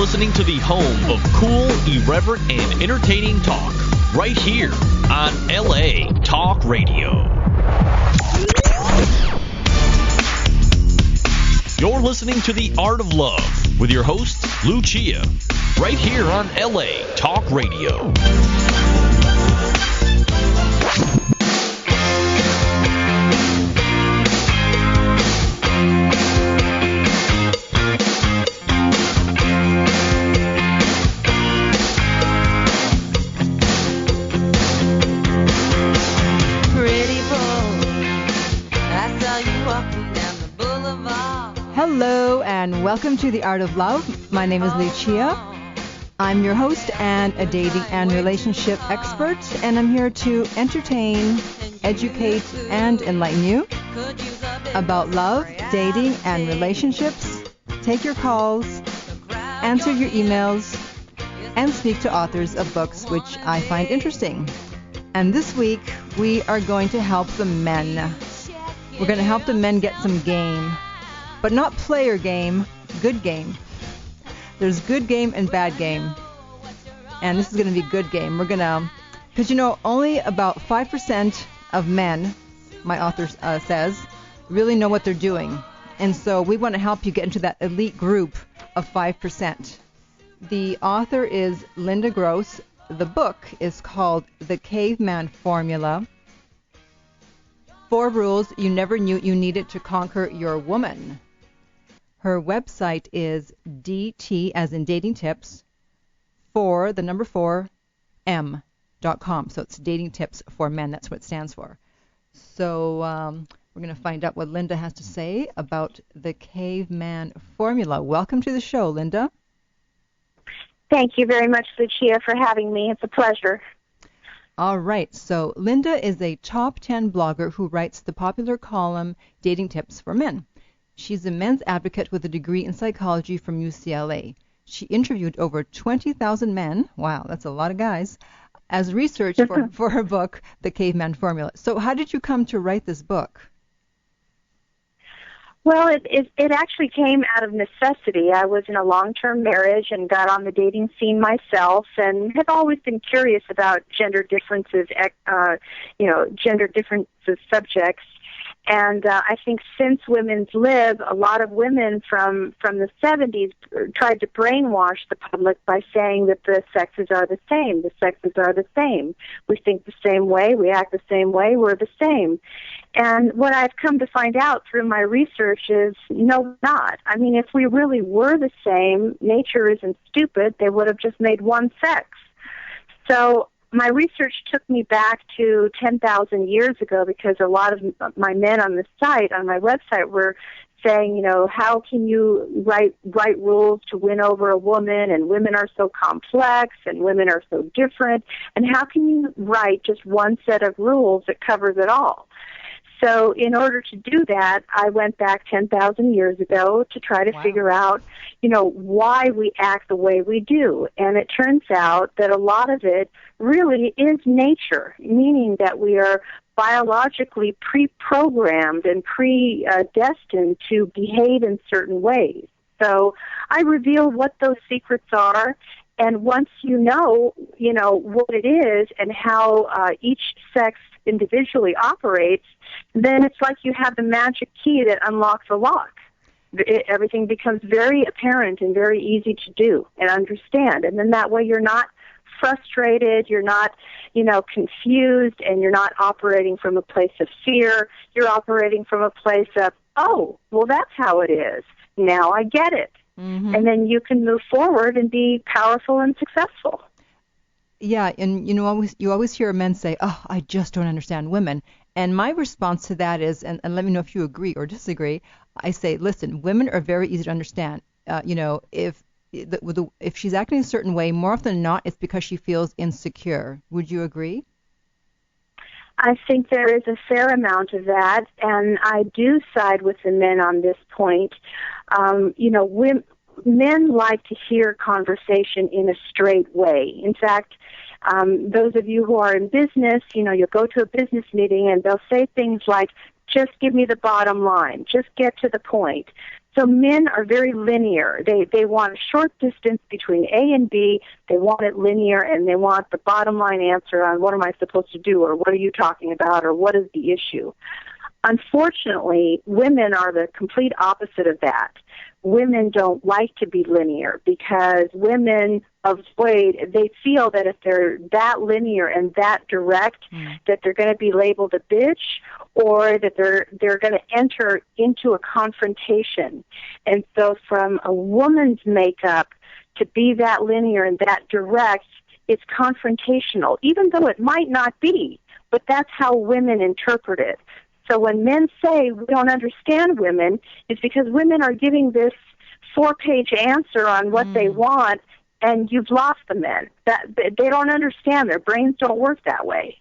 listening to the home of cool, irreverent, and entertaining talk, right here on LA Talk Radio. You're listening to The Art of Love with your host, Lucia, right here on LA Talk Radio. Hello and welcome to The Art of Love. My name is Lucia. I'm your host and a dating and relationship expert, and I'm here to entertain, educate, and enlighten you about love, dating, and relationships. Take your calls, answer your emails, and speak to authors of books which I find interesting. And this week, we are going to help the men. We're going to help the men get some game. But not player game, good game. There's good game and bad game. And this is going to be good game. We're going to, because only about 5% of men, my author says, really know what they're doing. And so we want to help you get into that elite group of 5%. The author is Linda Gross. The book is called The Caveman Formula. 4 rules you never knew you needed to conquer your woman. Her website is DT, as in dating tips, the number 4, M.com. So it's dating tips for men. That's what it stands for. So we're going to find out what Linda has to say about the Caveman Formula. Welcome to the show, Linda. Thank you very much, Lucia, for having me. It's a pleasure. All right. So Linda is a top 10 blogger who writes the popular column Dating Tips for Men. She's a men's advocate with a degree in psychology from UCLA. She interviewed over 20,000 men, wow, that's a lot of guys, as research for her book, The Caveman Formula. So how did you come to write this book? Well, it actually came out of necessity. I was in a long-term marriage and got on the dating scene myself, and have always been curious about gender differences, gender differences subjects. And I think since women's lib, a lot of women from the 70s tried to brainwash the public by saying that the sexes are the same. The sexes are the same. We think the same way. We act the same way. We're the same. And what I've come to find out through my research is, no, not. I mean, if we really were the same, nature isn't stupid. They would have just made one sex. So my research took me back to 10,000 years ago, because a lot of my men on the site, on my website, were saying, how can you write rules to win over a woman, and women are so complex, and women are so different, and how can you write just one set of rules that covers it all? So in order to do that, I went back 10,000 years ago to try to figure out, why we act the way we do. And it turns out that a lot of it really is nature, meaning that we are biologically pre-programmed and predestined to behave in certain ways. So I reveal what those secrets are. And once you know what it is and how each sex individually operates, then it's like you have the magic key that unlocks a lock. Everything becomes very apparent and very easy to do and understand. And then that way you're not frustrated, you're not, confused, and you're not operating from a place of fear. You're operating from a place of, oh, well, that's how it is. Now I get it. Mm-hmm. And then you can move forward and be powerful and successful. Yeah, and you always hear men say, oh, I just don't understand women. And my response to that is, and let me know if you agree or disagree, I say, listen, women are very easy to understand. If she's acting a certain way, more often than not, it's because she feels insecure. Would you agree? I think there is a fair amount of that, and I do side with the men on this point. Men like to hear conversation in a straight way. In fact, those of you who are in business, you'll go to a business meeting and they'll say things like, just give me the bottom line, just get to the point. So men are very linear. They want a short distance between A and B. They want it linear, and they want the bottom line answer on what am I supposed to do, or what are you talking about, or what is the issue. Unfortunately, women are the complete opposite of that. Women don't like to be linear because women they feel that if they're that linear and that direct, that they're going to be labeled a bitch, or that they're going to enter into a confrontation. And so from a woman's makeup to be that linear and that direct, it's confrontational, even though it might not be, but that's how women interpret it. So when men say we don't understand women, it's because women are giving this 4-page answer on what they want, and you've lost the men. That they don't understand. Their brains don't work that way.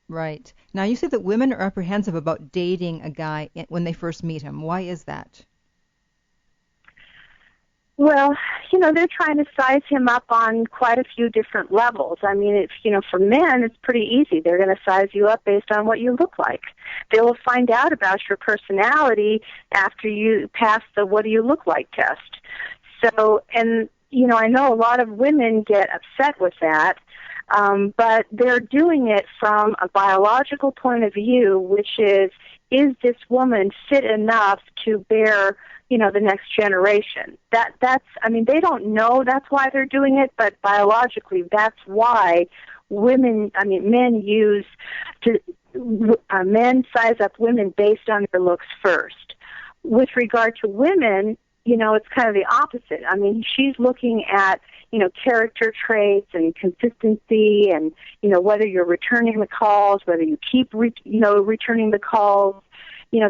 Right. Now, you said that women are apprehensive about dating a guy when they first meet him. Why is that? Well, they're trying to size him up on quite a few different levels. I mean, for men, it's pretty easy. They're going to size you up based on what you look like. They will find out about your personality after you pass the what do you look like test. So, and, I know a lot of women get upset with that, but they're doing it from a biological point of view, which is this woman fit enough to bear the next generation? They don't know that's why they're doing it, but biologically that's why men size up women based on their looks first. With regard to women, it's kind of the opposite. I mean, she's looking at, character traits and consistency and, whether you're returning the calls, whether you keep, returning the calls,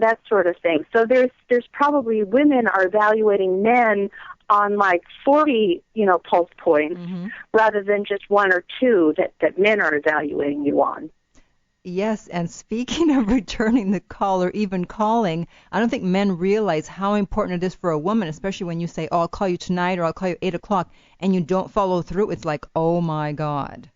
that sort of thing. So there's probably women are evaluating men on like 40, pulse points rather than just 1 or 2 that men are evaluating you on. Yes, and speaking of returning the call or even calling, I don't think men realize how important it is for a woman, especially when you say, oh, I'll call you tonight or I'll call you 8 o'clock, and you don't follow through. It's like, oh, my God.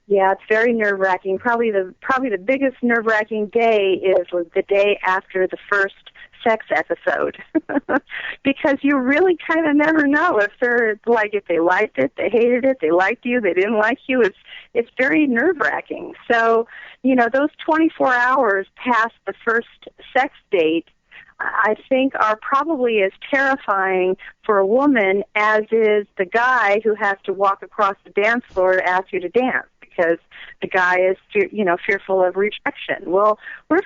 Yeah, it's very nerve-wracking. Probably the biggest nerve-wracking day was the day after the first sex episode, because you really kind of never know if they liked it, they hated it, they liked you, they didn't like you. It's very nerve-wracking. So, those 24 hours past the first sex date, I think are probably as terrifying for a woman as is the guy who has to walk across the dance floor to ask you to dance, because the guy is, fearful of rejection. Well, we're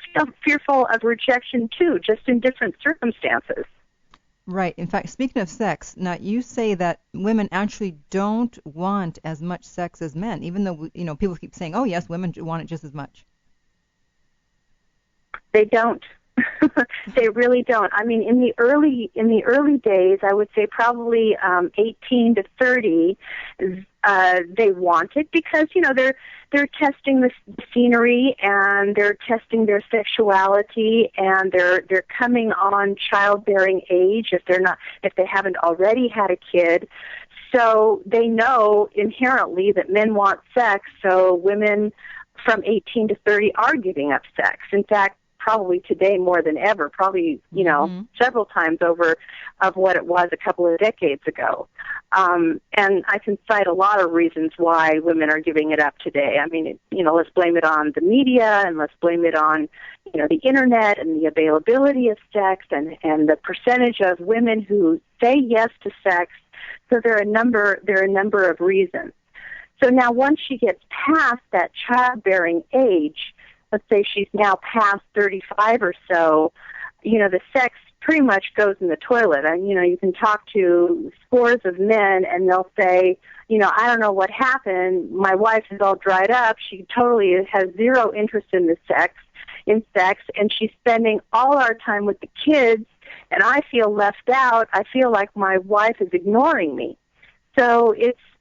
fearful of rejection too, just in different circumstances. Right. In fact, speaking of sex, now you say that women actually don't want as much sex as men, even though, people keep saying, oh, yes, women want it just as much. They don't. They really don't. I mean, in the early days, I would say probably 18 to 30, they want it because they're testing the scenery and they're testing their sexuality and they're coming on childbearing age if they haven't already had a kid. So they know inherently that men want sex. So women from 18 to 30 are giving up sex. In fact, probably today more than ever, probably, several times over of what it was a couple of decades ago. And I can cite a lot of reasons why women are giving it up today. I mean, let's blame it on the media and let's blame it on, the internet and the availability of sex and the percentage of women who say yes to sex. So there are a number of reasons. So now once she gets past that childbearing age, let's say she's now past 35 or so, the sex pretty much goes in the toilet. And, you can talk to scores of men and they'll say, I don't know what happened. My wife is all dried up. She totally has zero interest in sex, and she's spending all our time with the kids, and I feel left out. I feel like my wife is ignoring me. So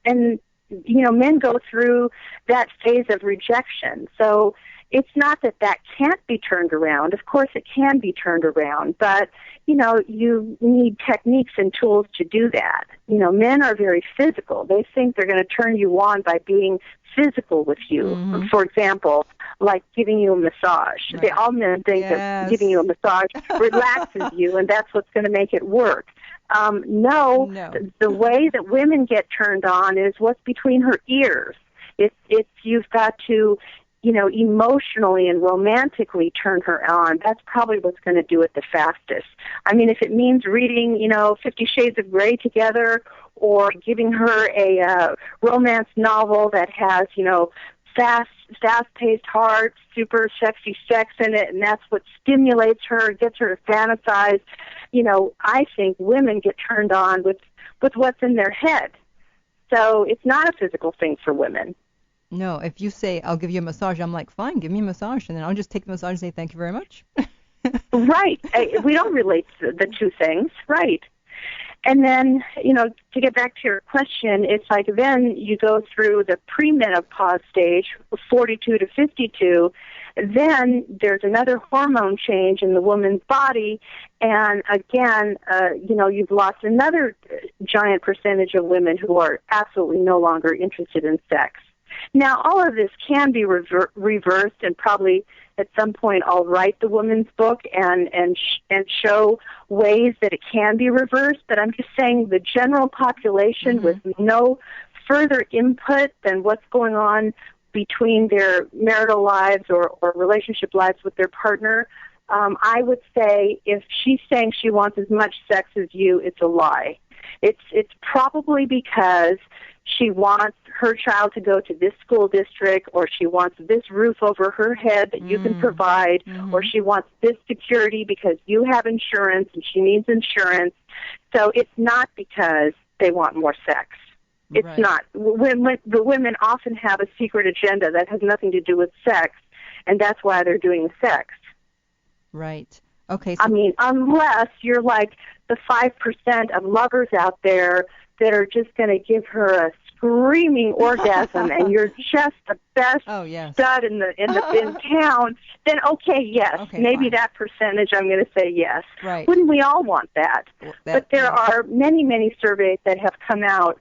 men go through that phase of rejection. So it's not that can't be turned around. Of course it can be turned around, but, you need techniques and tools to do that. Men are very physical. They think they're going to turn you on by being physical with you. Mm-hmm. For example, like giving you a massage. Right. All men think that giving you a massage relaxes you, and that's what's going to make it work. No. The way that women get turned on is what's between her ears. It's you've got to, emotionally and romantically turn her on. That's probably what's going to do it the fastest. I mean, if it means reading, 50 Shades of Grey together, or giving her a romance novel that has, fast-paced, hard, super sexy sex in it, and that's what stimulates her, gets her to fantasize. I think women get turned on with what's in their head. So it's not a physical thing for women. No, if you say, I'll give you a massage, I'm like, fine, give me a massage, and then I'll just take the massage and say, thank you very much. Right. We don't relate the two things. Right. And then, to get back to your question, it's like then you go through the premenopause stage, 42 to 52, then there's another hormone change in the woman's body, and again, you've lost another giant percentage of women who are absolutely no longer interested in sex. Now, all of this can be reversed, and probably at some point I'll write the woman's book and show ways that it can be reversed. But I'm just saying the general population with no further input than what's going on between their marital lives or relationship lives with their partner, I would say if she's saying she wants as much sex as you, it's a lie. It's probably because she wants her child to go to this school district, or she wants this roof over her head that you can provide, or she wants this security because you have insurance and she needs insurance. So it's not because they want more sex. It's not. The women often have a secret agenda that has nothing to do with sex, and that's why they're doing the sex. Right. Okay. So I mean, unless you're like the 5% of lovers out there that are just going to give her a screaming orgasm, and you're just the best stud in town, then maybe fine. that percentage I'm going to say yes. Right. Wouldn't we all want that? But there are many, many surveys that have come out.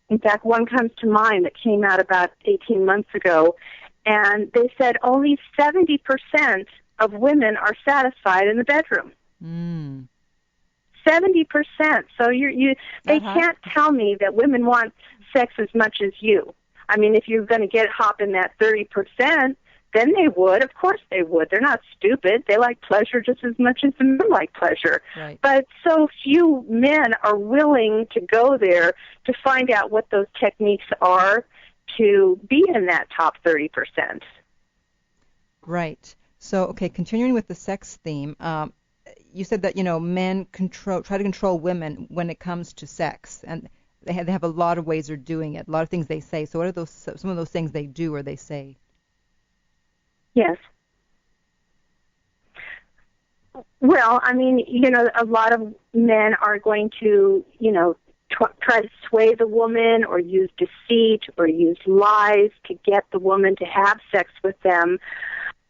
In fact, one comes to mind that came out about 18 months ago, and they said only 70% of women are satisfied in the bedroom. 70%. So they can't tell me that women want sex as much as you. I mean, if you're going to hop in that 30%, then they would. Of course they would. They're not stupid. They like pleasure just as much as the men like pleasure. Right. But so few men are willing to go there to find out what those techniques are to be in that top 30%. Right. So, okay, continuing with the sex theme, you said that, men try to control women when it comes to sex, and they have a lot of ways of doing it, a lot of things they say. So what are some of those things they do or they say? Yes. Well, I mean, a lot of men are going to, try to sway the woman or use deceit or use lies to get the woman to have sex with them.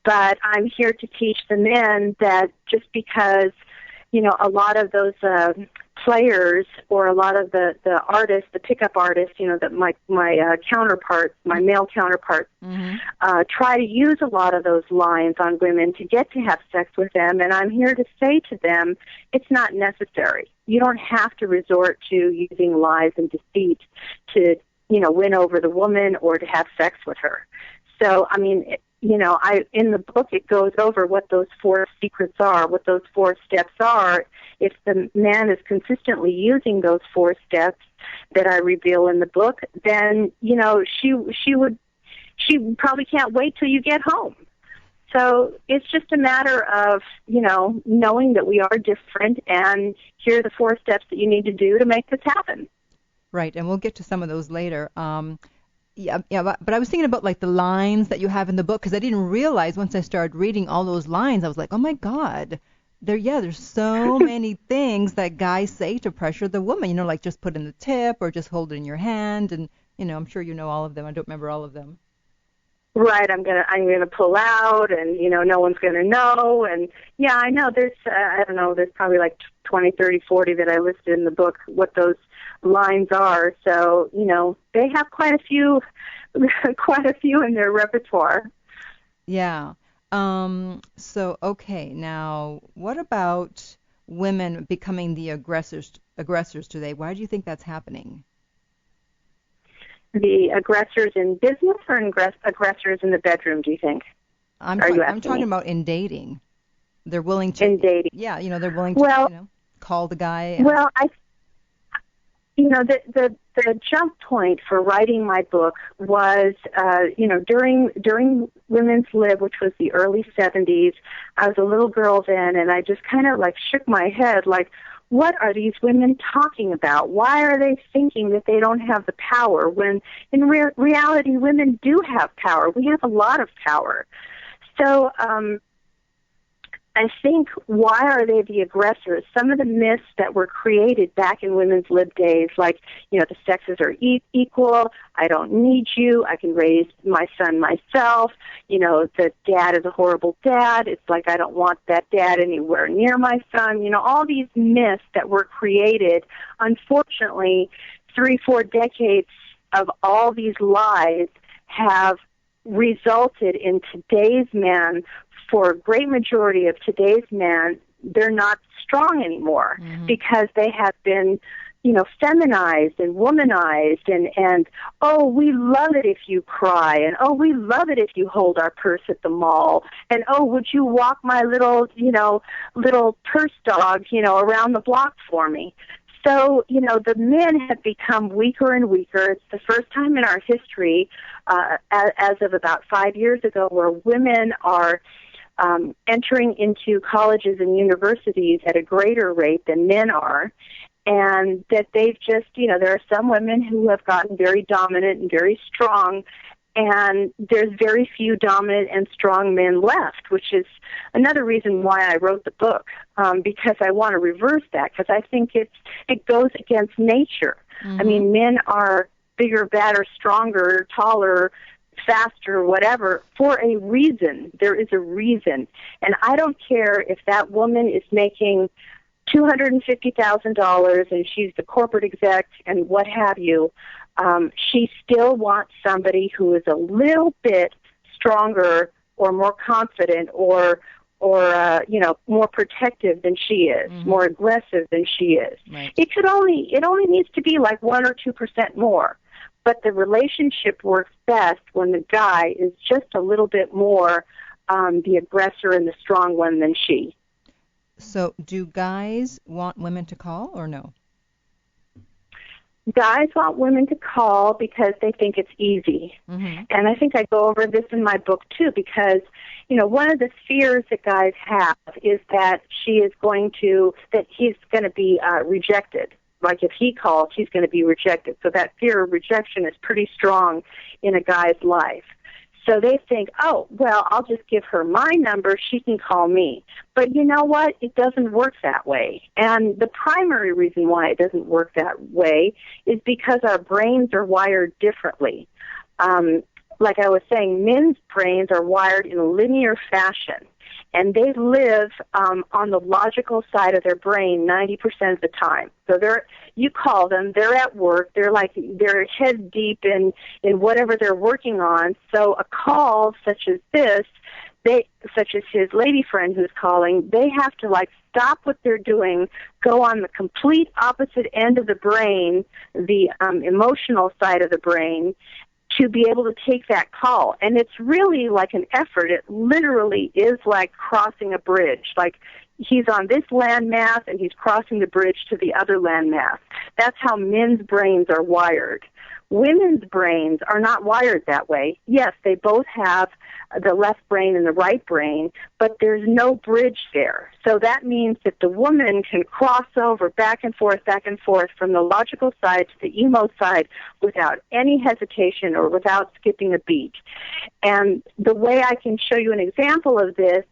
But I'm here to teach the men that just because, a lot of those players or a lot of the artists, the pickup artists, that my counterparts, my male counterparts, try to use a lot of those lines on women to get to have sex with them. And I'm here to say to them, it's not necessary. You don't have to resort to using lies and deceit to, win over the woman or to have sex with her. So, I mean, in the book it goes over what those 4 secrets are, what those 4 steps are. If the man is consistently using those 4 steps that I reveal in the book, then, she probably can't wait till you get home. So it's just a matter of, knowing that we are different, and here are the 4 steps that you need to do to make this happen. Right, and we'll get to some of those later. Yeah, but I was thinking about like the lines that you have in the book, because I didn't realize once I started reading all those lines, I was like, oh my God, there's so many things that guys say to pressure the woman, like just put in the tip or just hold it in your hand, and I'm sure you know all of them. I don't remember all of them. Right, I'm gonna pull out, and no one's gonna know, and yeah, I know there's I don't know, there's probably like 20, 30, 40 that I listed in the book what those lines are. So they have quite a few in their repertoire. Yeah. Okay, now what about women becoming the aggressors today? Why do you think that's happening? The aggressors in business or aggressors in the bedroom, do you think? I'm talking about in dating. They're willing to in dating. Yeah, they're willing to, call the guy. Well, the jump point for writing my book was, during Women's Lib, which was the early 70s. I was a little girl then, and I just kind of shook my head, what are these women talking about? Why are they thinking that they don't have the power when in reality women do have power? We have a lot of power. So I think, why are they the aggressors? Some of the myths that were created back in women's lib days, the sexes are equal, I don't need you, I can raise my son myself, the dad is a horrible dad, it's I don't want that dad anywhere near my son, all these myths that were created. Unfortunately, 3-4 decades of all these lies have resulted in today's men. For a great majority of today's men, they're not strong anymore because they have been, feminized and womanized and, oh, we love it if you cry, and, oh, we love it if you hold our purse at the mall, and, oh, would you walk my little purse dog, around the block for me? So, the men have become weaker and weaker. It's the first time in our history, as of about 5 years ago, where women are entering into colleges and universities at a greater rate than men are, and that they've just, there are some women who have gotten very dominant and very strong, and there's very few dominant and strong men left, which is another reason why I wrote the book, because I want to reverse that, because I think it goes against nature. I mean, men are bigger, badder, stronger, taller, faster, whatever, for a reason. There is a reason. And I don't care if that woman is making $250,000 and she's the corporate exec and what have you. She still wants somebody who is a little bit stronger or more confident or more protective than she is, more aggressive than she is. Right. It only needs to be 1 or 2% more. But the relationship works best when the guy is just a little bit more the aggressor and the strong one than she. So do guys want women to call or no? Guys want women to call because they think it's easy. And I think I go over this in my book too, because, one of the fears that guys have is that he's going to be rejected. If he calls, he's going to be rejected. So that fear of rejection is pretty strong in a guy's life. So they think, oh, well, I'll just give her my number. She can call me. But you know what? It doesn't work that way. And the primary reason why it doesn't work that way is because our brains are wired differently. Like I was saying, men's brains are wired in a linear fashion. And they live on the logical side of their brain 90% of the time. So you call them, they're at work, they're head deep in whatever they're working on. So a call such as this, such as his lady friend who's calling, they have to stop what they're doing, go on the complete opposite end of the brain, the emotional side of the brain, to be able to take that call. And it's really like an effort. It literally is like crossing a bridge. He's on this landmass and he's crossing the bridge to the other landmass. That's how men's brains are wired. Women's brains are not wired that way. Yes, they both have the left brain and the right brain, but there's no bridge there. So that means that the woman can cross over back and forth from the logical side to the emo side without any hesitation or without skipping a beat. And the way I can show you an example of this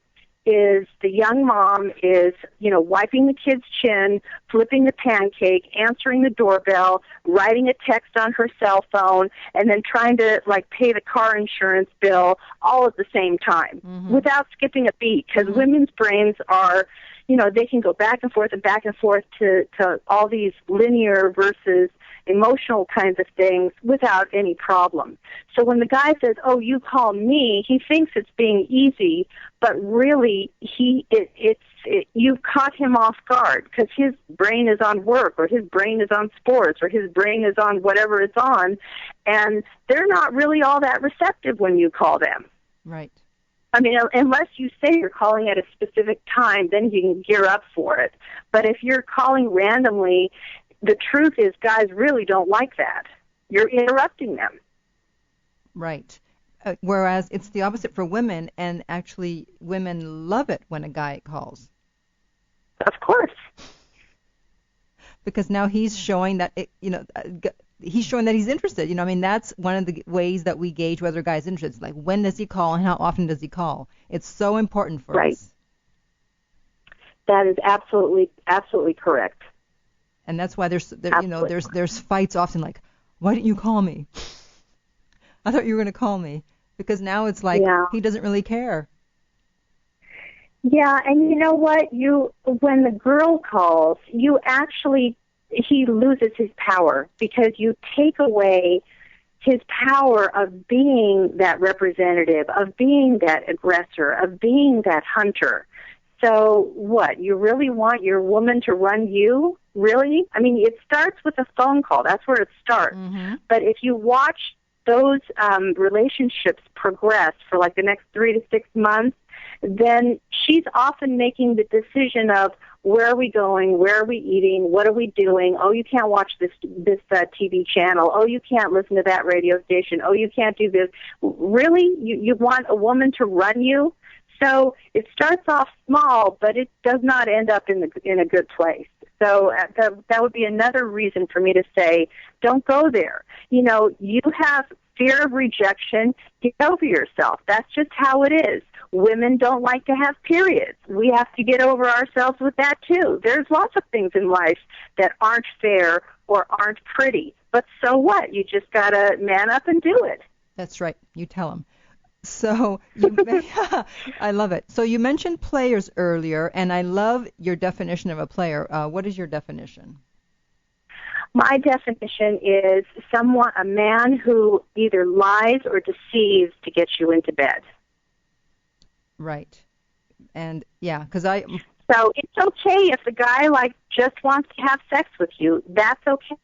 is the young mom is, wiping the kid's chin, flipping the pancake, answering the doorbell, writing a text on her cell phone, and then trying to, pay the car insurance bill all at the same time without skipping a beat, because women's brains are, they can go back and forth to all these linear versus emotional kinds of things without any problem. So when the guy says, "Oh, you call me," he thinks it's being easy, but really you've caught him off guard because his brain is on work, or his brain is on sports, or his brain is on whatever it's on, and they're not really all that receptive when you call them. Right. I mean, unless you say you're calling at a specific time, then you can gear up for it. But if you're calling randomly, the truth is guys really don't like that. You're interrupting them. Right. Whereas it's the opposite for women, and actually women love it when a guy calls. Of course. Because now he's showing that, he's showing that he's interested. That's one of the ways that we gauge whether a guy's interested. Like, when does he call and how often does he call? It's so important for us. That is absolutely correct. And that's why there's fights often, like, why didn't you call me? I thought you were going to call me. Because now it's like he doesn't really care. Yeah, and you know what? When the girl calls, he loses his power because you take away his power of being that representative, of being that aggressor, of being that hunter. So what? You really want your woman to run you? Really? I mean, it starts with a phone call. That's where it starts. Mm-hmm. But if you watch those relationships progress for like the next 3 to 6 months, then she's often making the decision of, where are we going? Where are we eating? What are we doing? Oh, you can't watch this TV channel. Oh, you can't listen to that radio station. Oh, you can't do this. Really? You want a woman to run you? So it starts off small, but it does not end up in a good place. So that would be another reason for me to say, don't go there. You have fear of rejection. Get over yourself. That's just how it is. Women don't like to have periods. We have to get over ourselves with that, too. There's lots of things in life that aren't fair or aren't pretty. But so what? You just got to man up and do it. That's right. You tell them. So I love it. So you mentioned players earlier, and I love your definition of a player. What is your definition? My definition is a man who either lies or deceives to get you into bed. Right. And because So it's okay if the guy just wants to have sex with you. That's okay.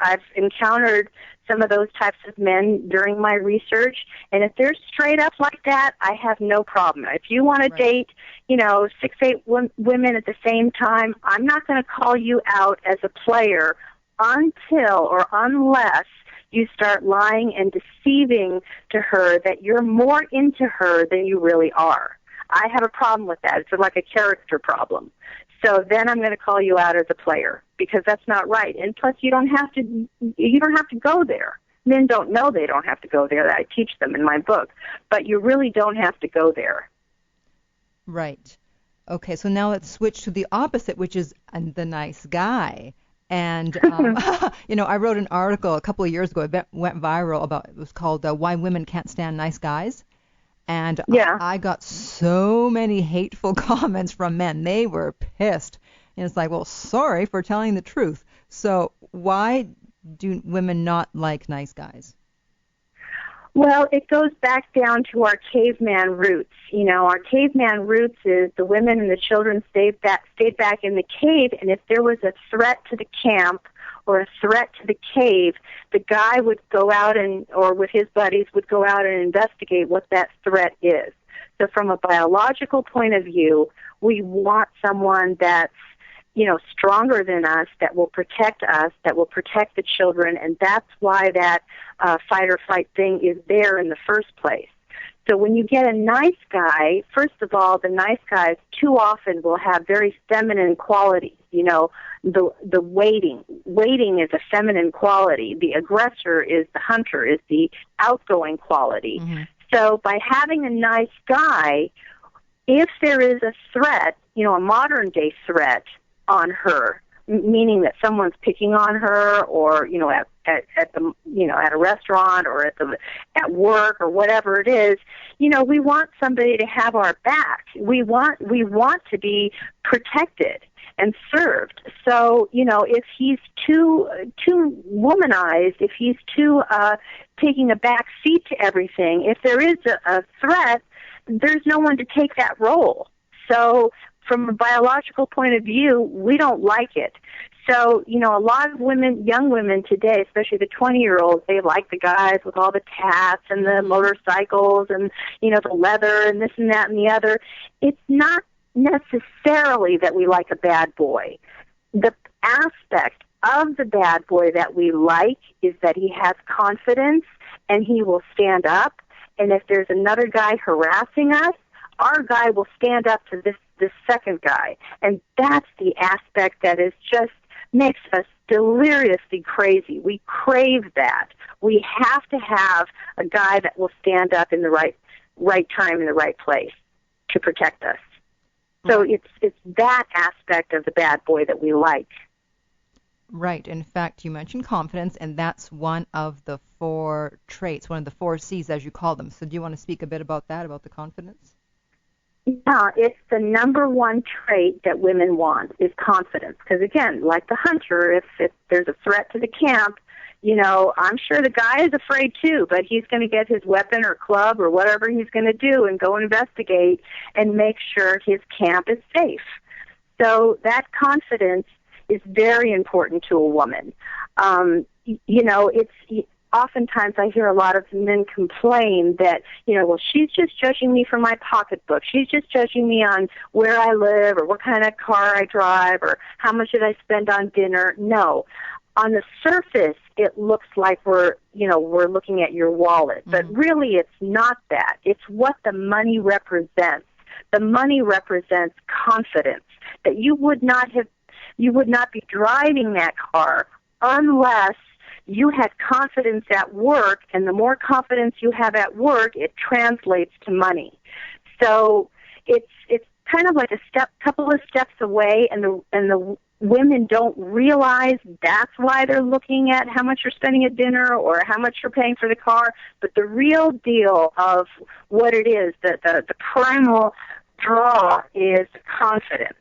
I've encountered some of those types of men during my research, and if they're straight up like that, I have no problem. If you want to date, 6, 8 women at the same time, I'm not going to call you out as a player until or unless you start lying and deceiving to her that you're more into her than you really are. I have a problem with that. It's like a character problem. So then I'm going to call you out as a player because that's not right. And plus, you don't have to go there. Men don't know they don't have to go there. I teach them in my book, but you really don't have to go there. Right. Okay. So now let's switch to the opposite, which is the nice guy. And I wrote an article a couple of years ago. It went viral it was called "Why Women Can't Stand Nice Guys." And I got so many hateful comments from men. They were pissed. And it's like, well, sorry for telling the truth. So why do women not like nice guys? Well, it goes back down to our caveman roots. Our caveman roots is the women and the children stayed back in the cave, and if there was a threat to the camp or a threat to the cave, the guy would go out or with his buddies would go out and investigate what that threat is. So from a biological point of view, we want someone that's, stronger than us, that will protect us, that will protect the children, and that's why that fight or flight thing is there in the first place. So when you get a nice guy, first of all, the nice guys too often will have very feminine qualities. The waiting. Waiting is a feminine quality. The aggressor is the hunter, is the outgoing quality. Mm-hmm. So by having a nice guy, if there is a threat, a modern day threat on her, meaning that someone's picking on her, or at the at a restaurant, or at work, or whatever it is. We want somebody to have our back. We want to be protected and served. So, if he's too womanized, if he's too taking a back seat to everything, if there is a threat, there's no one to take that role. So, from a biological point of view, we don't like it. So, a lot of women, young women today, especially the 20-year-olds, they like the guys with all the tats and the motorcycles and, the leather and this and that and the other. It's not necessarily that we like a bad boy. The aspect of the bad boy that we like is that he has confidence and he will stand up. And if there's another guy harassing us, our guy will stand up to this second guy. And that's the aspect that is just makes us deliriously crazy. We crave that. We have to have a guy that will stand up in the right time in the right place to protect us. So it's that aspect of the bad boy that we like. Right. In fact, you mentioned confidence, and that's one of the 4 traits, one of the 4 C's, as you call them. So do you want to speak a bit about that, about the confidence? Yeah, it's the number one trait that women want is confidence. Because, again, like the hunter, if there's a threat to the camp, I'm sure the guy is afraid too, but he's going to get his weapon or club or whatever he's going to do and go investigate and make sure his camp is safe. So that confidence is very important to a woman. It's oftentimes I hear a lot of men complain that, well, she's just judging me from my pocketbook. She's just judging me on where I live or what kind of car I drive or how much did I spend on dinner. No. On the surface, it looks like we're looking at your wallet, but really it's not that. It's what the money represents. The money represents confidence, that you would not be driving that car unless you had confidence at work, and the more confidence you have at work, it translates to money. So it's kind of like couple of steps away, and the women don't realize that's why they're looking at how much you're spending at dinner or how much you're paying for the car. But the real deal of what it is, the primal draw is confidence.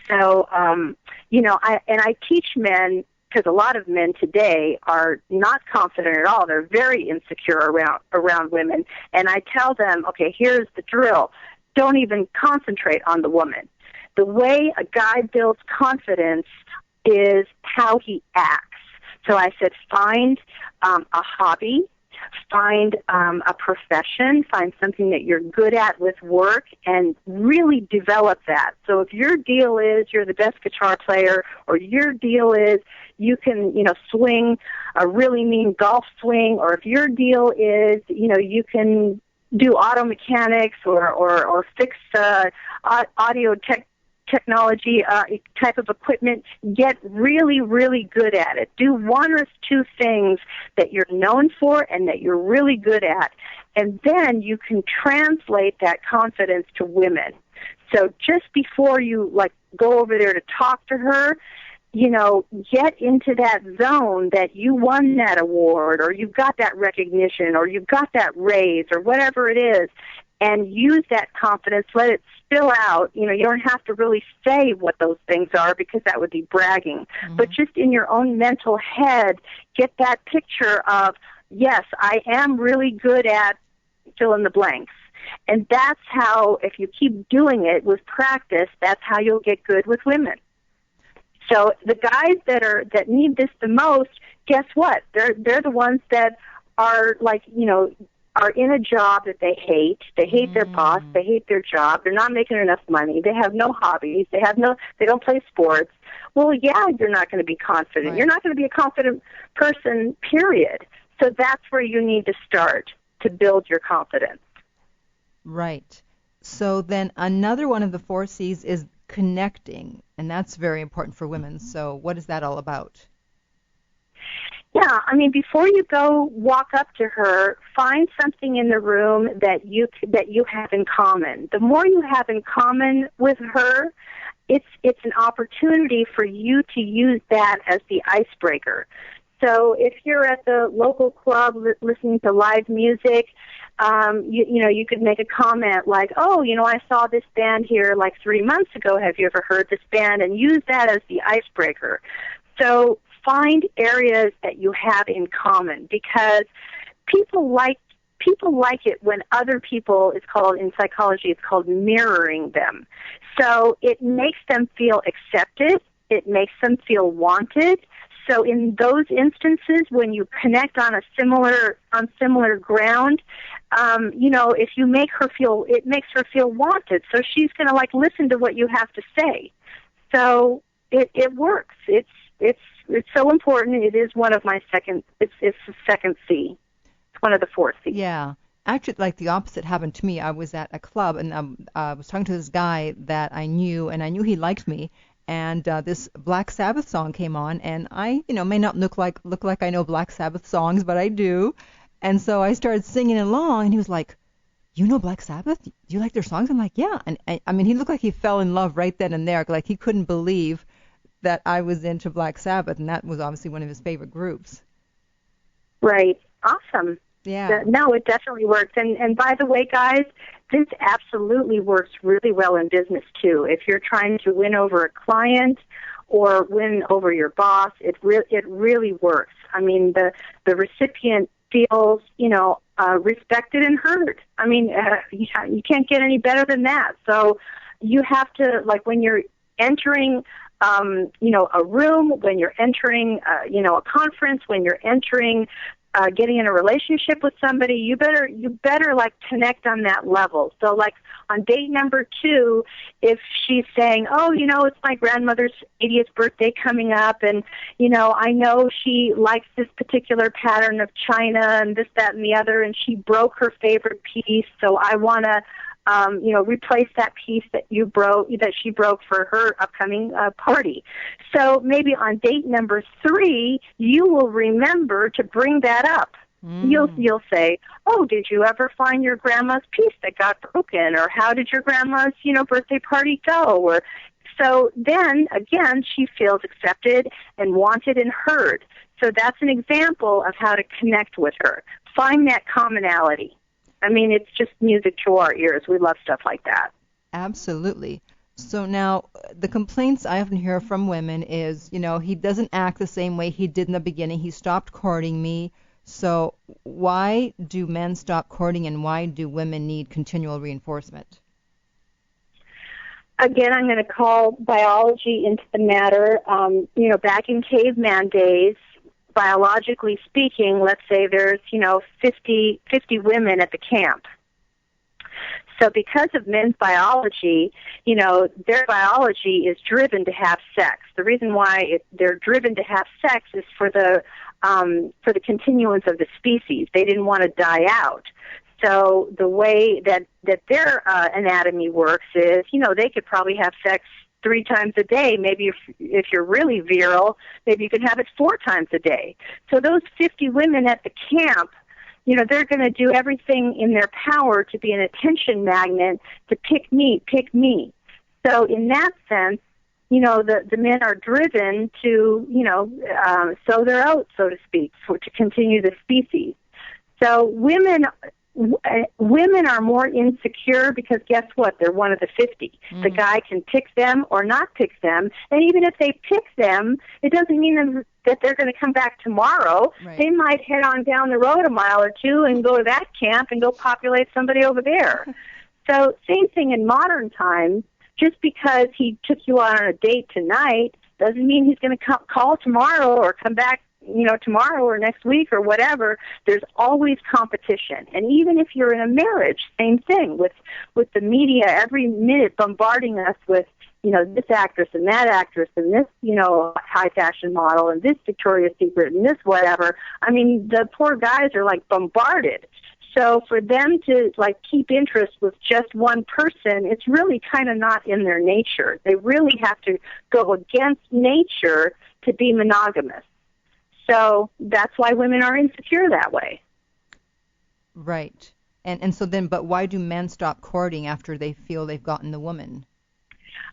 So, I teach men, because a lot of men today are not confident at all. They're very insecure around women. And I tell them, okay, here's the drill. Don't even concentrate on the woman. The way a guy builds confidence is how he acts. So I said, find a hobby, find a profession, find something that you're good at with work, and really develop that. So if your deal is you're the best guitar player, or your deal is you can, swing a really mean golf swing, or if your deal is, you can do auto mechanics or fix audio technology type of equipment, get really, really good at it. Do 1 or 2 things that you're known for and that you're really good at, and then you can translate that confidence to women. So just before you go over there to talk to her, get into that zone that you won that award, or you've got that recognition, or you've got that raise, or whatever it is, and use that confidence, let it spill out. You don't have to really say what those things are because that would be bragging. But just in your own mental head, get that picture of, yes, I am really good at fill in the blanks. And that's how, if you keep doing it with practice, that's how you'll get good with women. So the guys that need this the most, guess what? They're the ones that are are in a job that they hate. They hate their boss. They hate their job. They're not making enough money. They have no hobbies. They don't play sports. Well, yeah, you're not going to be confident. Right. You're not going to be a confident person, period. So that's where you need to start to build your confidence. Right. So then another one of the 4 C's is connecting, and that's very important for women. So what is that all about? Yeah, before you go walk up to her, find something in the room that you have in common. The more you have in common with her, it's an opportunity for you to use that as the icebreaker. So if you're at the local club listening to live music, you could make a comment like, oh, I saw this band here like 3 months ago. Have you ever heard this band? And use that as the icebreaker. So find areas that you have in common, because people like it when other people, in psychology, it's called mirroring them. So it makes them feel accepted. It makes them feel wanted. So in those instances, when you connect on similar ground, if you make her feel, it makes her feel wanted. So she's going to listen to what you have to say. So it works. It's so important. It is one of my it's the second C. It's one of the 4 C's. Yeah. Actually, the opposite happened to me. I was at a club, and I was talking to this guy that I knew, and I knew he liked me. And this Black Sabbath song came on, and I, may not look like I know Black Sabbath songs, but I do. And so I started singing along, and he was like, "You know Black Sabbath? Do you like their songs?" I'm like, "Yeah." And he looked like he fell in love right then and there. Like he couldn't believe that I was into Black Sabbath, and that was obviously one of his favorite groups. Right. Awesome. Yeah. No, it definitely works. And by the way, guys, this absolutely works really well in business too. If you're trying to win over a client or win over your boss, it really works. I mean, the recipient feels, respected and heard. I mean, you can't get any better than that. So you have to, when you're entering a room, when you're entering, a conference, when you're entering, getting in a relationship with somebody, you better connect on that level. So on date number 2, if she's saying, oh, it's my grandmother's 80th birthday coming up, and, I know she likes this particular pattern of china and this, that, and the other, and she broke her favorite piece, so I want to replace that piece that she broke for her upcoming party. So maybe on date number 3, you will remember to bring that up. You'll say, oh, did you ever find your grandma's piece that got broken? Or how did your grandma's, birthday party go? Or so then, again, she feels accepted and wanted and heard. So that's an example of how to connect with her. Find that commonality. I mean, it's just music to our ears. We love stuff like that. Absolutely. So now the complaints I often hear from women is, he doesn't act the same way he did in the beginning. He stopped courting me. So why do men stop courting, and why do women need continual reinforcement? Again, I'm going to call biology into the matter. Back in caveman days, biologically speaking, let's say there's, 50 women at the camp. So because of men's biology, their biology is driven to have sex. The reason why they're driven to have sex is for the continuance of the species. They didn't want to die out. So the way that their anatomy works is, they could probably have sex 3 times a day. Maybe if you're really virile, maybe you can have it 4 times a day. So those 50 women at the camp, they're going to do everything in their power to be an attention magnet to pick me. So in that sense, the men are driven to, sow their oats, so to speak, to continue the species. So women are more insecure because guess what? They're one of the 50. The guy can pick them or not pick them, and even if they pick them, it doesn't mean that they're going to come back tomorrow. Right. They might head on down the road a mile or 2 and go to that camp and go populate somebody over there. So same thing in modern times. Just because he took you out on a date tonight doesn't mean he's going to call tomorrow or come back tomorrow or next week or whatever. There's always competition. And even if you're in a marriage, same thing with the media every minute bombarding us with, this actress and that actress and this, high fashion model and this Victoria's Secret and this whatever. I mean, the poor guys are bombarded. So for them to keep interest with just one person, it's really kind of not in their nature. They really have to go against nature to be monogamous. So that's why women are insecure that way. Right. And so then, but why do men stop courting after they feel they've gotten the woman?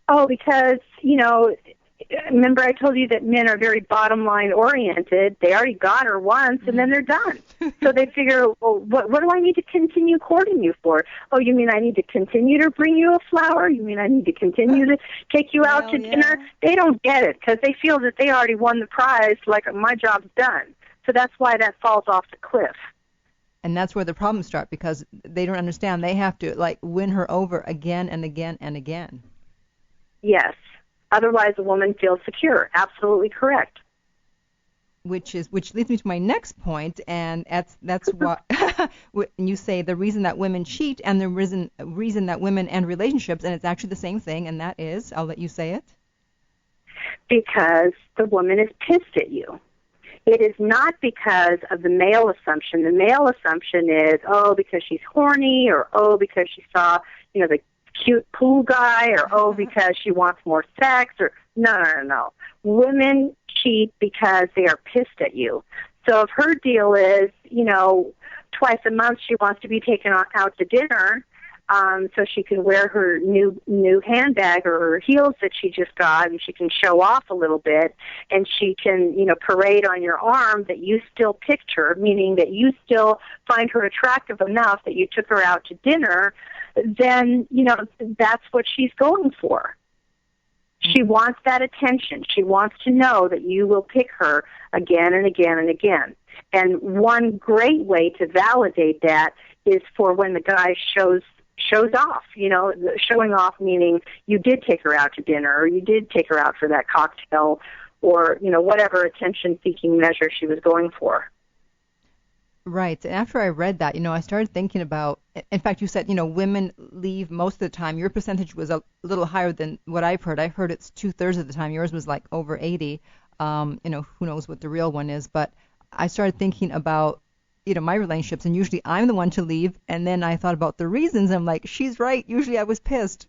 Oh, because, remember I told you that men are very bottom line oriented. They already got her once, and then they're done. So they figure, well, what do I need to continue courting you for? Oh, you mean I need to continue to bring you a flower? You mean I need to continue to take you out to dinner? They don't get it because they feel that they already won the prize, like my job's done. So that's why that falls off the cliff. And that's where the problems start, because they don't understand. They have to, win her over again and again and again. Yes. Otherwise, a woman feels secure. Absolutely correct. Which leads me to my next point, and that's what you say the reason that women cheat and the reason that women end relationships, and it's actually the same thing, and that is, I'll let you say it. Because the woman is pissed at you. It is not because of the male assumption. The male assumption is, because she's horny, or because she saw, the cute pool guy, or because she wants more sex, or no. Women cheat because they are pissed at you. So if her deal is, twice a month she wants to be taken out to dinner, so she can wear her new handbag or her heels that she just got, and she can show off a little bit, and she can, parade on your arm that you still picked her, meaning that you still find her attractive enough that you took her out to dinner, then, that's what she's going for. She wants that attention. She wants to know that you will pick her again and again and again. And one great way to validate that is for when the guy shows off, showing off meaning you did take her out to dinner, or you did take her out for that cocktail, or, whatever attention-seeking measure she was going for. Right. And after I read that, I started thinking about, in fact, you said, women leave most of the time. Your percentage was a little higher than what I've heard. I've heard it's 2/3 of the time. Yours was like over 80. Who knows what the real one is. But I started thinking about, my relationships, and usually I'm the one to leave. And then I thought about the reasons. I'm like, she's right. Usually I was pissed.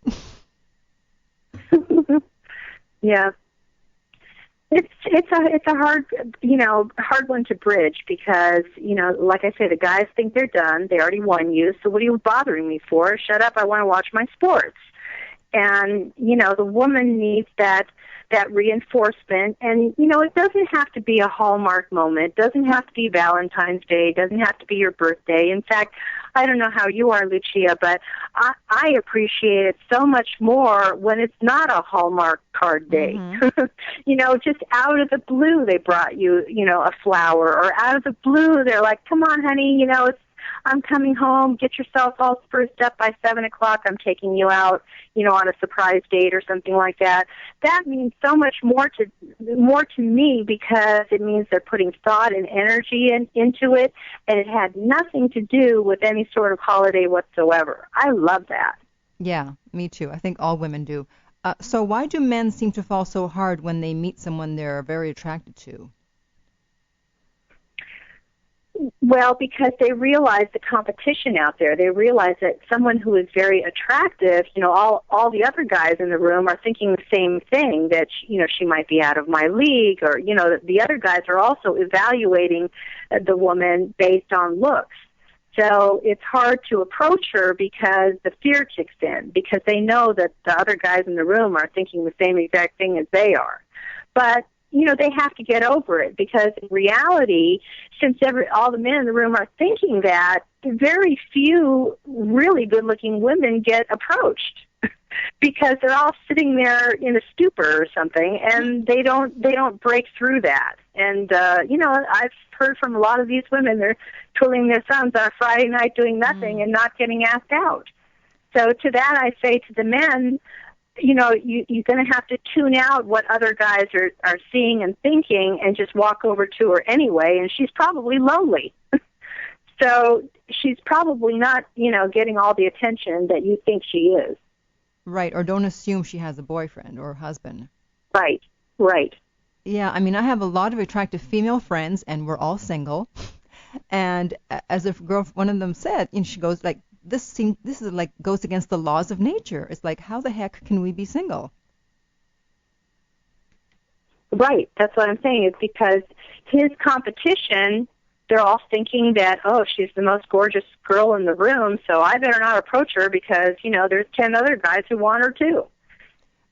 Yeah. It's a hard one to bridge because, like I say, the guys think they're done. They already won you. So what are you bothering me for? Shut up. I want to watch my sports. And, the woman needs that reinforcement. And, it doesn't have to be a Hallmark moment. It doesn't have to be Valentine's Day. It doesn't have to be your birthday. In fact, I don't know how you are, Lucia, but I appreciate it so much more when it's not a Hallmark card day. Mm-hmm. Just out of the blue they brought you, a flower, or out of the blue they're like, come on, honey, I'm coming home. Get yourself all spruced up by 7 o'clock. I'm taking you out, on a surprise date or something like that. That means so much more to me because it means they're putting thought and energy into it, and it had nothing to do with any sort of holiday whatsoever. I love that. Yeah, me too. I think all women do. So why do men seem to fall so hard when they meet someone they're very attracted to? Well, because they realize the competition out there. They realize that someone who is very attractive, all the other guys in the room are thinking the same thing, that, she might be out of my league, or, the other guys are also evaluating the woman based on looks. So it's hard to approach her because the fear kicks in, because they know that the other guys in the room are thinking the same exact thing as they are. But they have to get over it because in reality, since all the men in the room are thinking that, very few really good-looking women get approached because they're all sitting there in a stupor or something, and they don't break through that. And I've heard from a lot of these women, they're twiddling their thumbs on a Friday night doing nothing and not getting asked out. So to that, I say to the men, you're going to have to tune out what other guys are seeing and thinking and just walk over to her anyway, and she's probably lonely. So she's probably not, getting all the attention that you think she is. Right, or don't assume she has a boyfriend or husband. Right. Yeah, I have a lot of attractive female friends, and we're all single. And as a girl, one of them said, she goes like, this is like goes against the laws of nature. It's like, how the heck can we be single? Right. That's what I'm saying. It's because his competition, they're all thinking that, she's the most gorgeous girl in the room, so I better not approach her because, there's 10 other guys who want her too.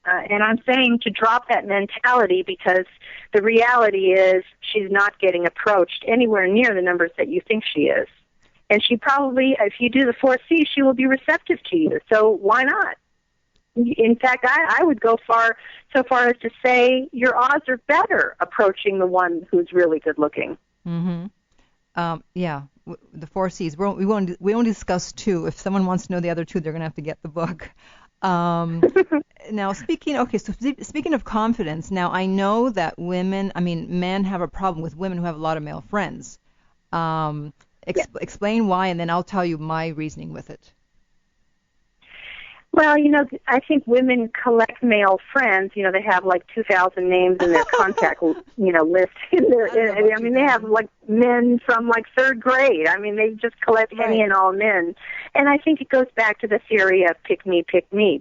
And I'm saying to drop that mentality, because the reality is she's not getting approached anywhere near the numbers that you think she is. And she probably, if you do the 4C, she will be receptive to you. So why not? In fact, I would go so far as to say your odds are better approaching the one who's really good looking. Mm-hmm. Yeah, the 4Cs. We won't discuss 2. If someone wants to know the other 2, they're going to have to get the book. Now, speaking of confidence, now I know that men have a problem with women who have a lot of male friends. Explain why, and then I'll tell you my reasoning with it. Well, I think women collect male friends. They have like 2,000 names in their contact, list. They have like men from like 3rd grade. They just collect any and all men. And I think it goes back to the theory of pick me,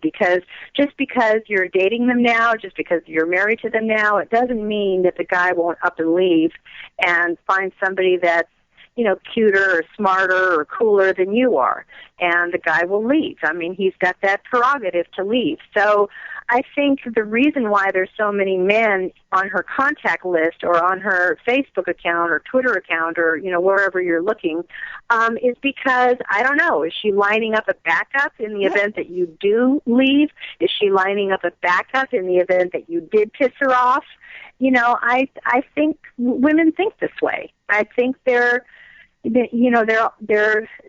because just because you're dating them now, just because you're married to them now, it doesn't mean that the guy won't up and leave and find somebody that's cuter or smarter or cooler than you are. And the guy will leave. He's got that prerogative to leave. So I think the reason why there's so many men on her contact list or on her Facebook account or Twitter account or, wherever you're looking, is because, I don't know, is she lining up a backup in the event that you do leave? Is she lining up a backup in the event that you did piss her off? I think women think this way. I think they're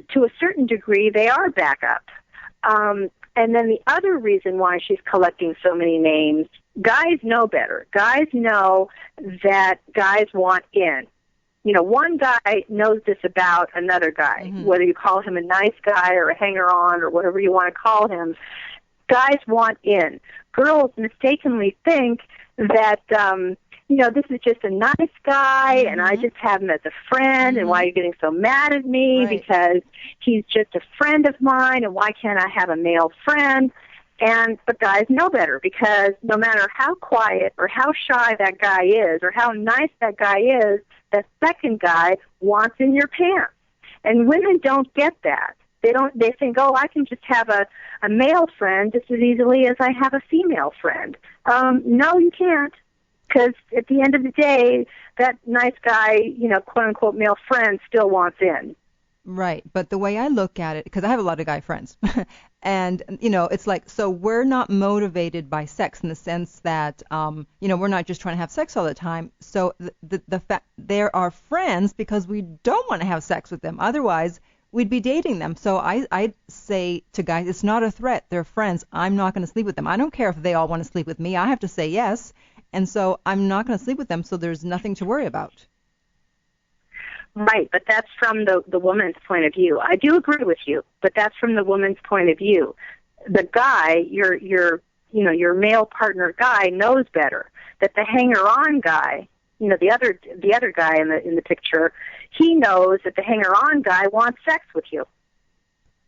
to a certain degree, they are backup. And then the other reason why she's collecting so many names, guys know better. Guys know that guys want in. One guy knows this about another guy, whether you call him a nice guy or a hanger-on or whatever you want to call him. Guys want in. Girls mistakenly think that, this is just a nice guy, and I just have him as a friend, and why are you getting so mad at me? Right. Because he's just a friend of mine, and why can't I have a male friend? But guys know better, because no matter how quiet or how shy that guy is or how nice that guy is, the second guy wants in your pants. And women don't get that. They think, I can just have a male friend just as easily as I have a female friend. No, you can't. Because at the end of the day, that nice guy, quote-unquote male friend still wants in. Right. But the way I look at it, because I have a lot of guy friends, and, it's like, so we're not motivated by sex in the sense that, we're not just trying to have sex all the time. So the fact there are friends because we don't want to have sex with them. Otherwise, we'd be dating them. So I say to guys, it's not a threat. They're friends. I'm not going to sleep with them. I don't care if they all want to sleep with me. I have to say yes. And so I'm not going to sleep with them, so there's nothing to worry about. Right, but that's from the woman's point of view. I do agree with you, but that's from the woman's point of view. The guy, your male partner guy knows better. That the hanger-on guy, the other guy in the picture, he knows that the hanger-on guy wants sex with you.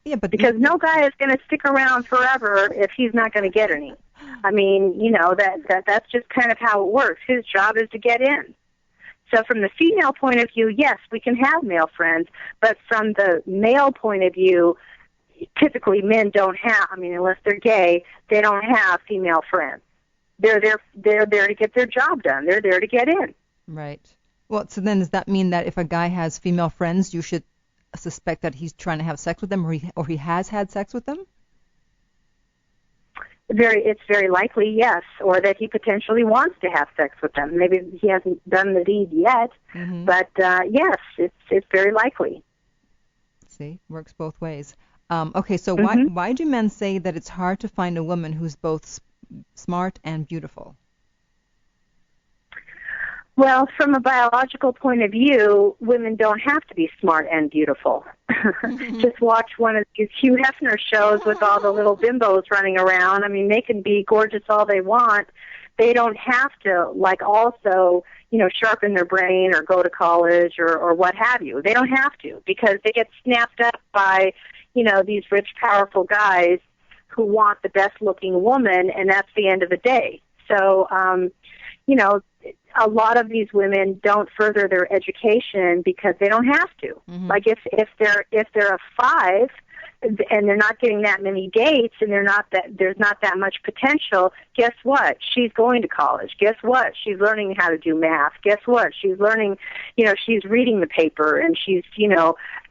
Yeah, but because no guy is going to stick around forever if he's not going to get any. That's just kind of how it works. His job is to get in. So from the female point of view, yes, we can have male friends, but from the male point of view, typically men don't have, unless they're gay, they don't have female friends. They're there to get their job done. They're there to get in. Right. Well, so then does that mean that if a guy has female friends, you should suspect that he's trying to have sex with them, or he has had sex with them? It's very likely, yes, or that he potentially wants to have sex with them. Maybe he hasn't done the deed yet, but yes, it's very likely. See, works both ways. Okay, so why do men say that it's hard to find a woman who's both smart and beautiful? Well, from a biological point of view, women don't have to be smart and beautiful. Just watch one of these Hugh Hefner shows with all the little bimbos running around. They can be gorgeous all they want. They don't have to, also, sharpen their brain or go to college or what have you. They don't have to, because they get snapped up by, these rich, powerful guys who want the best-looking woman, and that's the end of the day. So, a lot of these women don't further their education because they don't have to. Like if they're a 5, and they're not getting that many dates, and there's not that much potential, guess what? She's going to college. Guess what? She's learning how to do math. Guess what? She's learning, she's reading the paper, and she's,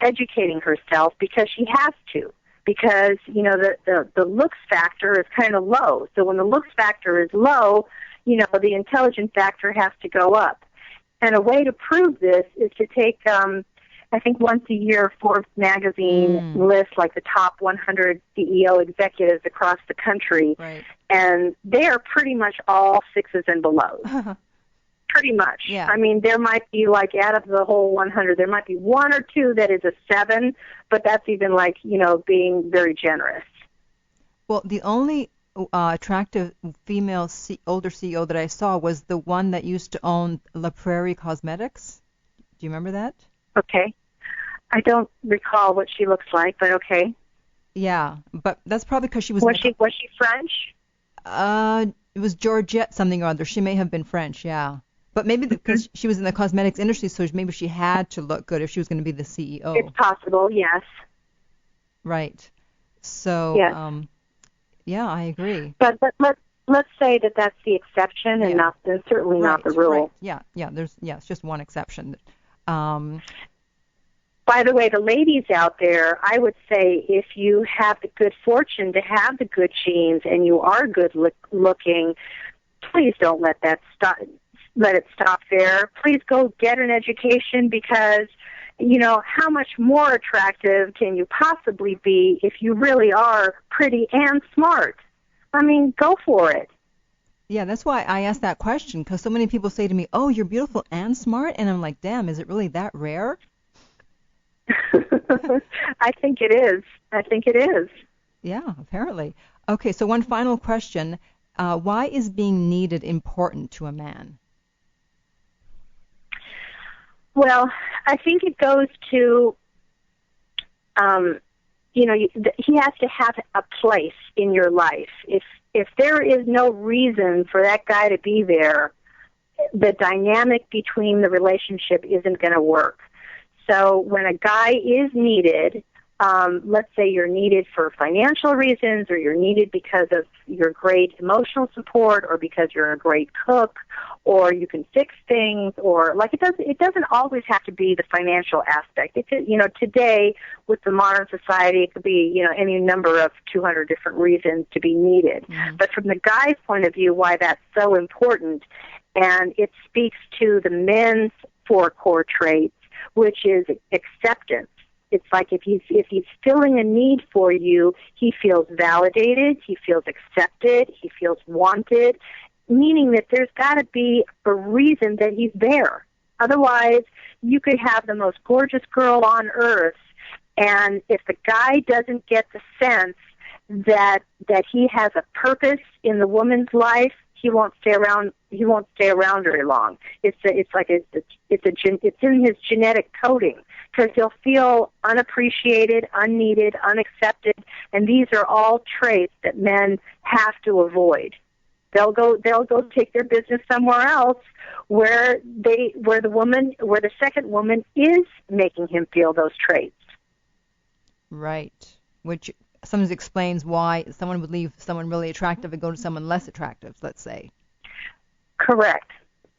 educating herself because she has to. Because, the looks factor is kind of low. So when the looks factor is low, the intelligence factor has to go up. And a way to prove this is to take, I think once a year, Forbes magazine lists like the top 100 CEO executives across the country. Right. And they are pretty much all 6s and below. Pretty much. Yeah. I mean, there might be like out of the whole 100, there might be 1 or 2 that is a 7, but that's even like, being very generous. Well, the only attractive female older CEO that I saw was the one that used to own La Prairie Cosmetics. Do you remember that? Okay. I don't recall what she looks like, but okay. Yeah, but that's probably because she was... Was she French? It was Georgette something or other. She may have been French, yeah. But maybe because she was in the cosmetics industry, so maybe she had to look good if she was going to be the CEO. It's possible, yes. Right. So, yes. Yeah, I agree. But let's say that that's the exception and certainly not the rule. Right. Yeah. It's just one exception. By the way, the ladies out there, I would say if you have the good fortune to have the good genes and you are good looking, please don't let that stop. Let it stop there. Please go get an education because, how much more attractive can you possibly be if you really are pretty and smart? I mean, go for it. Yeah, that's why I asked that question, because so many people say to me, oh, you're beautiful and smart, and I'm like, damn, is it really that rare? I think it is. Yeah, apparently. Okay, so one final question. Why is being needed important to a man? Well, I think it goes to, he has to have a place in your life. If there is no reason for that guy to be there, the dynamic between the relationship isn't going to work. So when a guy is needed, let's say you're needed for financial reasons, or you're needed because of your great emotional support, or because you're a great cook, or you can fix things, or like it doesn't always have to be the financial aspect. It could, today with the modern society, it could be, any number of 200 different reasons to be needed. Mm-hmm. But from the guy's point of view, why that's so important, and it speaks to the men's 4 core traits, which is acceptance. It's like if he's filling a need for you, he feels validated, he feels accepted, he feels wanted, meaning that there's got to be a reason that he's there. Otherwise, you could have the most gorgeous girl on earth, and if the guy doesn't get the sense that he has a purpose in the woman's life, he won't stay around. He won't stay around very long. It's in his genetic coding, because he'll feel unappreciated, unneeded, unaccepted, and these are all traits that men have to avoid. They'll go take their business somewhere else where the second woman is making him feel those traits. Right. Which sometimes explains why someone would leave someone really attractive and go to someone less attractive, let's say. Correct.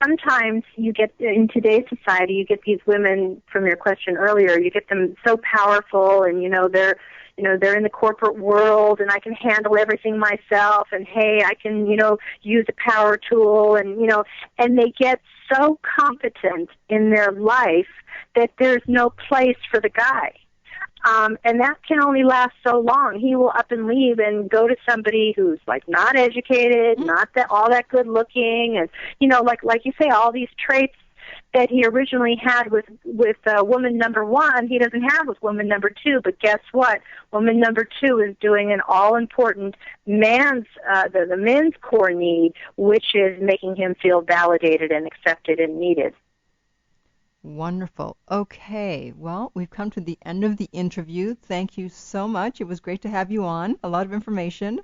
Sometimes you get, in today's society, you get these women, from your question earlier, you get them so powerful, and they're in the corporate world, and I can handle everything myself, and hey, I can use a power tool, and they get so competent in their life that there's no place for the guy. And that can only last so long. He will up and leave and go to somebody who's like not educated, not all that good looking, and like you say, all these traits that he originally had with woman number 1, he doesn't have with woman number 2. But guess what? Woman number 2 is doing an all important the men's core need, which is making him feel validated and accepted and needed. Wonderful. Okay. Well, we've come to the end of the interview. Thank you so much. It was great to have you on. A lot of information.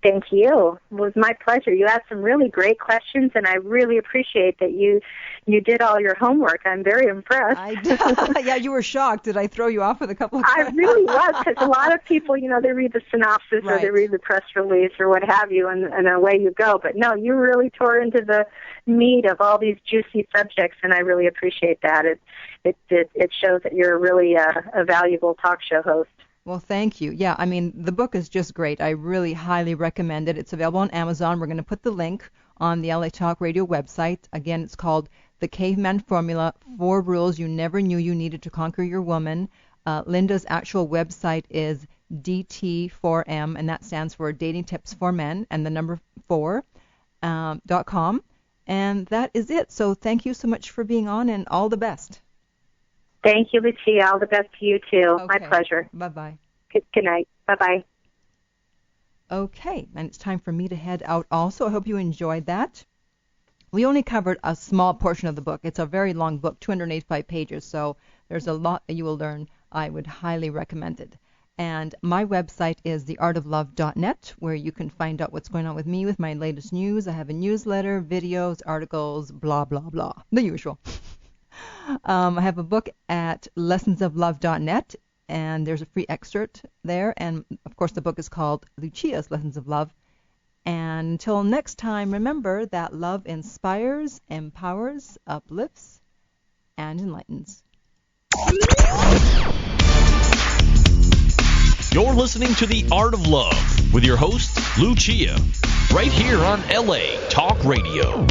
Thank you. It was my pleasure. You asked some really great questions, and I really appreciate that you did all your homework. I'm very impressed. Yeah, you were shocked. Did I throw you off with a couple of questions? I really was, because a lot of people, they read the synopsis or they read the press release or what have you, and away you go. But no, you really tore into the meat of all these juicy subjects, and I really appreciate that. It shows that you're really a valuable talk show host. Well, thank you. Yeah, I mean, the book is just great. I really highly recommend it. It's available on Amazon. We're going to put the link on the LA Talk Radio website. Again, it's called The Caveman Formula, 4 Rules You Never Knew You Needed to Conquer Your Woman. Linda's actual website is DT4M, and that stands for Dating Tips for Men, and the number 4.com. And that is it. So thank you so much for being on, and all the best. Thank you, Lucia. All the best to you, too. Okay. My pleasure. Bye-bye. Good night. Bye-bye. Okay, and it's time for me to head out also. I hope you enjoyed that. We only covered a small portion of the book. It's a very long book, 285 pages, so there's a lot that you will learn. I would highly recommend it. And my website is theartoflove.net, where you can find out what's going on with me with my latest news. I have a newsletter, videos, articles, blah, blah, blah, the usual. I have a book at lessonsoflove.net, and there's a free excerpt there. And, of course, the book is called Lucia's Lessons of Love. And until next time, remember that love inspires, empowers, uplifts, and enlightens. You're listening to The Art of Love with your host, Lucia, right here on LA Talk Radio.